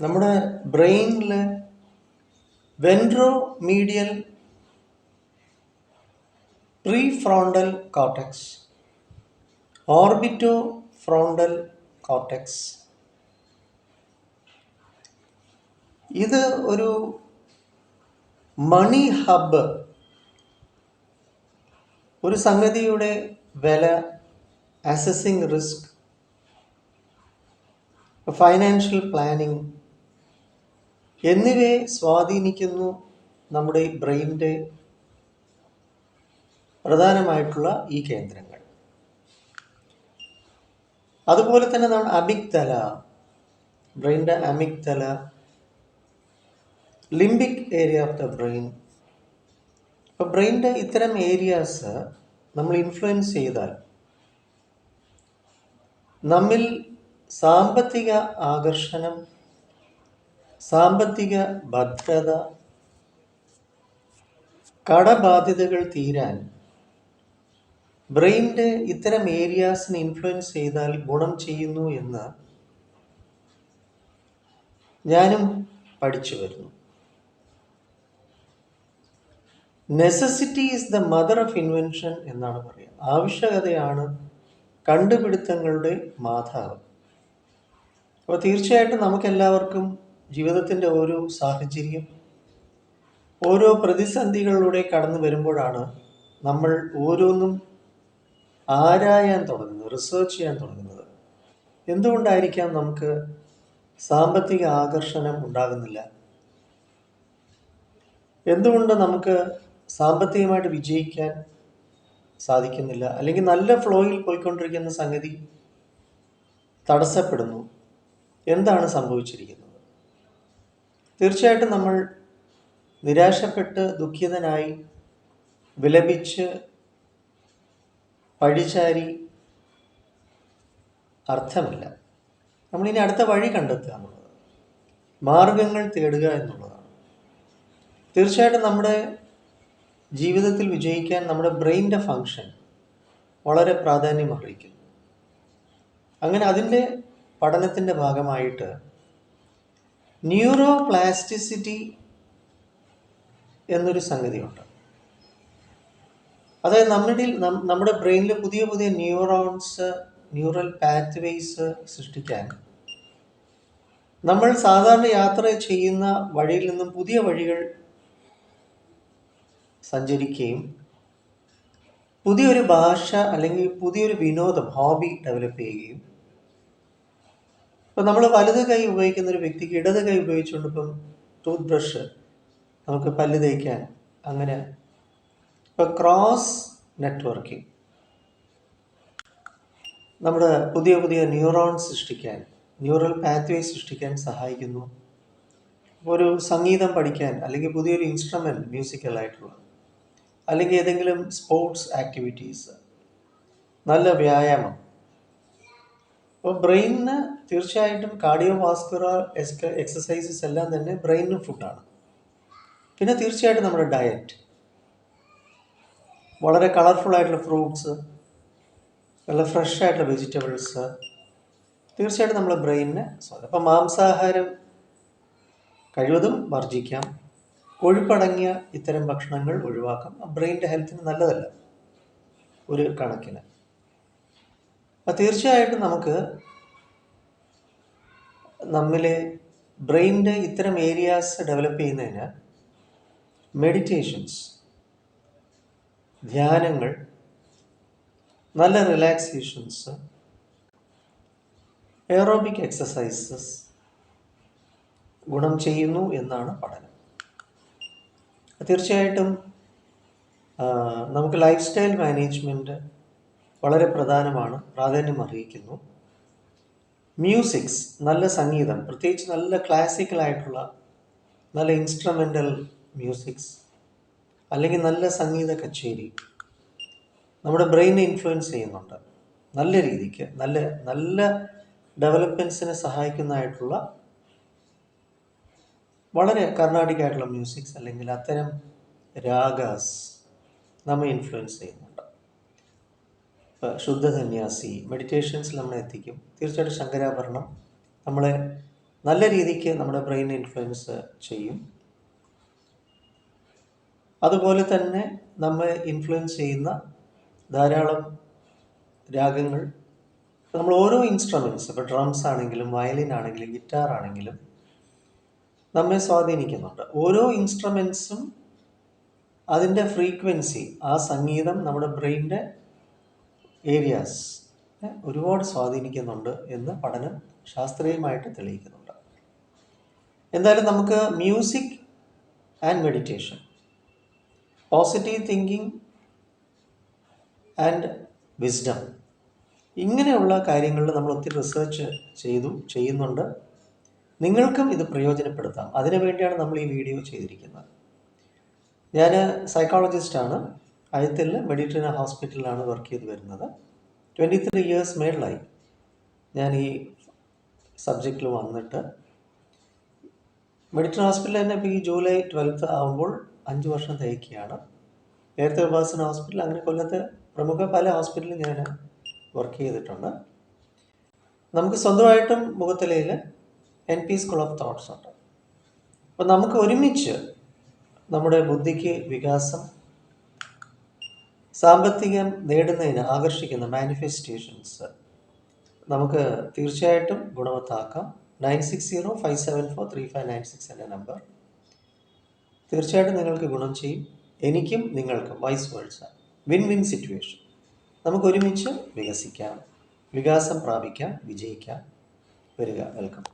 നമ്മുടെ ബ്രെയിനിൽ ventromedial prefrontal cortex, orbitofrontal cortex, ഇത് ഒരു മണി ഹബ്ബ്, ഒരു സംഗതിയുടെ വില, അസസിങ് റിസ്ക്, ഫൈനാൻഷ്യൽ പ്ലാനിങ് എന്നിവയെ സ്വാധീനിക്കുന്നു നമ്മുടെ ബ്രെയിനിൻ്റെ പ്രധാനമായിട്ടുള്ള ഈ കേന്ദ്രങ്ങൾ. അതുപോലെ തന്നെ നമ്മൾ അമിഗ്ദല, ബ്രെയിനിൻ്റെ amygdala, limbic area of the brain. അപ്പോൾ ബ്രെയിനിൻ്റെ ഇത്തരം ഏരിയാസ് നമ്മൾ ഇൻഫ്ലുവൻസ് ചെയ്താൽ നമ്മിൽ സാമ്പത്തിക ആകർഷണം, സാമ്പത്തിക ഭദ്രത, കടബാധ്യതകൾ തീരാൻ ബ്രെയിനിൻ്റെ ഇത്തരം ഏരിയാസിനെ ഇൻഫ്ലുവൻസ് ചെയ്താൽ ഗുണം ചെയ്യുന്നു എന്ന് ഞാനും പഠിച്ചു വരുന്നു. Necessity is the mother of invention എന്നാണ് പറയുക. ആവശ്യകതയാണ് കണ്ടുപിടുത്തങ്ങളുടെ മാതാവ്. അപ്പോൾ തീർച്ചയായിട്ടും നമുക്കെല്ലാവർക്കും ജീവിതത്തിൻ്റെ ഓരോ സാഹചര്യം, ഓരോ പ്രതിസന്ധികളിലൂടെ കടന്നു വരുമ്പോഴാണ് നമ്മൾ ഓരോന്നും ആരായാൻ തുടങ്ങുന്നത്, റിസർച്ച് ചെയ്യാൻ തുടങ്ങുന്നത്. എന്തുകൊണ്ടായിരിക്കാം നമുക്ക് സാമ്പത്തിക ആകർഷണം ഉണ്ടാകുന്നില്ല? എന്തുകൊണ്ട് നമുക്ക് സാമ്പത്തികമായിട്ട് വിജയിക്കാൻ സാധിക്കുന്നില്ല? അല്ലെങ്കിൽ നല്ല ഫ്ലോയിൽ പോയിക്കൊണ്ടിരിക്കുന്ന സംഗതി തടസ്സപ്പെടുന്നു? എന്താണ് സംഭവിച്ചിരിക്കുന്നത്? തീർച്ചയായിട്ടും നമ്മൾ നിരാശപ്പെട്ട് ദുഃഖിതനായി വിലപിച്ച് പഴിചാരി അർത്ഥമില്ല. നമ്മളിനി അടുത്ത വഴി കണ്ടെത്തുക എന്നുള്ളത്, മാർഗങ്ങൾ തേടുക എന്നുള്ളതാണ്. തീർച്ചയായിട്ടും നമ്മുടെ ജീവിതത്തിൽ വിജയിക്കാൻ നമ്മുടെ ബ്രെയിനിൻ്റെ ഫങ്ഷൻ വളരെ പ്രാധാന്യം അർഹിക്കുന്നു. അങ്ങനെ അതിൻ്റെ പഠനത്തിൻ്റെ ഭാഗമായിട്ട് ന്യൂറോ പ്ലാസ്റ്റിസിറ്റി എന്നൊരു സംഗതിയുണ്ട്. അതായത് നമ്മുടെ ബ്രെയിനിൽ പുതിയ പുതിയ ന്യൂറോൺസ്, ന്യൂറൽ പാത്വേസ് സൃഷ്ടിക്കാൻ നമ്മൾ സാധാരണ യാത്ര ചെയ്യുന്ന വഴിയിൽ നിന്നും പുതിയ വഴികൾ സഞ്ചരിക്കുകയും പുതിയൊരു ഭാഷ അല്ലെങ്കിൽ പുതിയൊരു വിനോദം, ഹോബി ഡെവലപ്പ് ചെയ്യുകയും. ഇപ്പം നമ്മൾ വലത് കൈ ഉപയോഗിക്കുന്ന ഒരു വ്യക്തിക്ക് ഇടത് കൈ ഉപയോഗിച്ചുകൊണ്ട് ഇപ്പം ടൂത്ത് ബ്രഷ് നമുക്ക് പല്ല് തേക്കാൻ, അങ്ങനെ ഇപ്പം ക്രോസ് നെറ്റ്വർക്കിംഗ് നമ്മുടെ പുതിയ പുതിയ ന്യൂറോൺസ് സൃഷ്ടിക്കാൻ, ന്യൂറൽ പാത്വേ സൃഷ്ടിക്കാൻ സഹായിക്കുന്നു. ഒരു സംഗീതം പഠിക്കാൻ, അല്ലെങ്കിൽ പുതിയൊരു ഇൻസ്ട്രുമെൻറ്റ് മ്യൂസിക്കലായിട്ടുള്ള, അല്ലെങ്കിൽ ഏതെങ്കിലും സ്പോർട്സ് ആക്ടിവിറ്റീസ്, നല്ല വ്യായാമം. അപ്പോൾ ബ്രെയിനിന് തീർച്ചയായിട്ടും കാർഡിയോ വാസ്കുലർ എക്സസൈസസ് എല്ലാം തന്നെ ബ്രെയിനിന് ഫുഡാണ്. പിന്നെ തീർച്ചയായിട്ടും നമ്മുടെ ഡയറ്റ്, വളരെ കളർഫുൾ ആയിട്ടുള്ള ഫ്രൂട്ട്സ്, നല്ല ഫ്രഷ് ആയിട്ടുള്ള വെജിറ്റബിൾസ് തീർച്ചയായിട്ടും നമ്മുടെ ബ്രെയിനിന് സ്വാധീനം. അപ്പം മാംസാഹാരം കഴിവതും വർജിക്കാം, കൊഴുപ്പടങ്ങിയ ഇത്തരം ഭക്ഷണങ്ങൾ ഒഴിവാക്കാം. ബ്രെയിനിൻ്റെ ഹെൽത്തിന് നല്ലതല്ല ഒരു കണക്കിന്. അപ്പം തീർച്ചയായിട്ടും നമുക്ക് നമ്മിലെ ബ്രെയിനിൻ്റെ ഇത്തരം ഏരിയാസ് ഡെവലപ്പ് ചെയ്യുന്നതിന് മെഡിറ്റേഷൻസ്, ധ്യാനങ്ങൾ, നല്ല റിലാക്സേഷൻസ്, എയറോബിക് എക്സസൈസസ് ഗുണം ചെയ്യുന്നു എന്നാണ് പഠനം. തീർച്ചയായിട്ടും നമുക്ക് ലൈഫ് സ്റ്റൈൽ മാനേജ്മെൻറ്റ് വളരെ പ്രധാനമാണ്, പ്രാധാന്യം അർഹിക്കുന്നു. മ്യൂസിക്സ്, നല്ല സംഗീതം, പ്രത്യേകിച്ച് നല്ല ക്ലാസിക്കലായിട്ടുള്ള നല്ല ഇൻസ്ട്രുമെൻ്റൽ മ്യൂസിക്സ് അല്ലെങ്കിൽ നല്ല സംഗീത കച്ചേരി നമ്മുടെ ബ്രെയിനെ ഇൻഫ്ലുവൻസ് ചെയ്യുന്നുണ്ട് നല്ല രീതിക്ക്. നല്ല നല്ല ഡെവലപ്മെൻറ്റ്സിനെ സഹായിക്കുന്നതായിട്ടുള്ള വളരെ കർണാടിക് ആയിട്ടുള്ള മ്യൂസിക്സ് അല്ലെങ്കിൽ അത്തരം രാഗാസ് നമ്മെ ഇൻഫ്ലുവൻസ് ചെയ്യുന്നുണ്ട്. ശുദ്ധ സന്യാസി മെഡിറ്റേഷൻസിൽ നമ്മളെ എത്തിക്കും. തീർച്ചയായിട്ടും ശങ്കരാഭരണം നമ്മളെ നല്ല രീതിക്ക് നമ്മുടെ ബ്രെയിൻ ഇൻഫ്ലുവൻസ് ചെയ്യും. അതുപോലെ തന്നെ നമ്മെ ഇൻഫ്ലുവൻസ് ചെയ്യുന്ന ധാരാളം രാഗങ്ങൾ, നമ്മൾ ഓരോ ഇൻസ്ട്രുമെൻറ്റ്സ്, ഇപ്പോൾ ഡ്രംസ് ആണെങ്കിലും വയലിൻ ആണെങ്കിലും ഗിറ്റാർ ആണെങ്കിലും നമ്മെ സ്വാധീനിക്കുന്നുണ്ട്. ഓരോ ഇൻസ്ട്രുമെൻസും അതിൻ്റെ ഫ്രീക്വൻസി, ആ സംഗീതം നമ്മുടെ ബ്രെയിനിൻ്റെ ഏരിയാസ് ഒരുപാട് സ്വാധീനിക്കുന്നുണ്ട് എന്ന് പഠനം ശാസ്ത്രീയമായിട്ട് തെളിയിക്കുന്നുണ്ട്. എന്തായാലും നമുക്ക് music and meditation, positive thinking and wisdom, ഇങ്ങനെയുള്ള കാര്യങ്ങളിൽ നമ്മൾ ഒത്തിരി റിസർച്ച് ചെയ്യുന്നുണ്ട്. നിങ്ങൾക്കും ഇത് പ്രയോജനപ്പെടുത്താം. അതിനു വേണ്ടിയാണ് നമ്മൾ ഈ വീഡിയോ ചെയ്തിരിക്കുന്നത്. ഞാൻ സൈക്കോളജിസ്റ്റാണ്. അയത്തിൽ മെഡിറ്ററേനിയൻ ഹോസ്പിറ്റലിലാണ് വർക്ക് ചെയ്ത് വരുന്നത്. 23 years മേളിലായി ഞാൻ ഈ സബ്ജക്റ്റിൽ വന്നിട്ട്. മെഡിറ്ററേനിയൻ ഹോസ്പിറ്റലിൽ തന്നെ ഇപ്പോൾ ഈ ജൂലൈ 12th ആകുമ്പോൾ 5 വർഷം തികയ്ക്കുകയാണ്. നേരത്തെ ഉപാസന ഹോസ്പിറ്റൽ, അങ്ങനെ കൊല്ലത്തെ പ്രമുഖ പല ഹോസ്പിറ്റലിലും ഞാൻ വർക്ക് ചെയ്തിട്ടുണ്ട്. നമുക്ക് സ്വന്തമായിട്ടും മുഖത്തലയിൽ NP സ്കൂൾ ഓഫ് തോട്ട്സ് ഉണ്ട്. അപ്പം നമുക്ക് ഒരുമിച്ച് നമ്മുടെ ബുദ്ധിക്ക് വികാസം, സാമ്പത്തികം നേടുന്നതിന് ആകർഷിക്കുന്ന മാനിഫെസ്റ്റേഷൻസ് നമുക്ക് തീർച്ചയായിട്ടും ഗുണവത്താക്കാം. 9605743596 എന്ന നമ്പർ. തീർച്ചയായിട്ടും നിങ്ങൾക്ക് ഗുണം ചെയ്യും. എനിക്കും നിങ്ങൾക്കും vice versa. Win win situation. നമുക്ക് ഒരുമിച്ച് വികസിക്കാം, വികാസം പ്രാപിക്കാം, വിജയിക്കാം. വരിക. വെൽക്കം.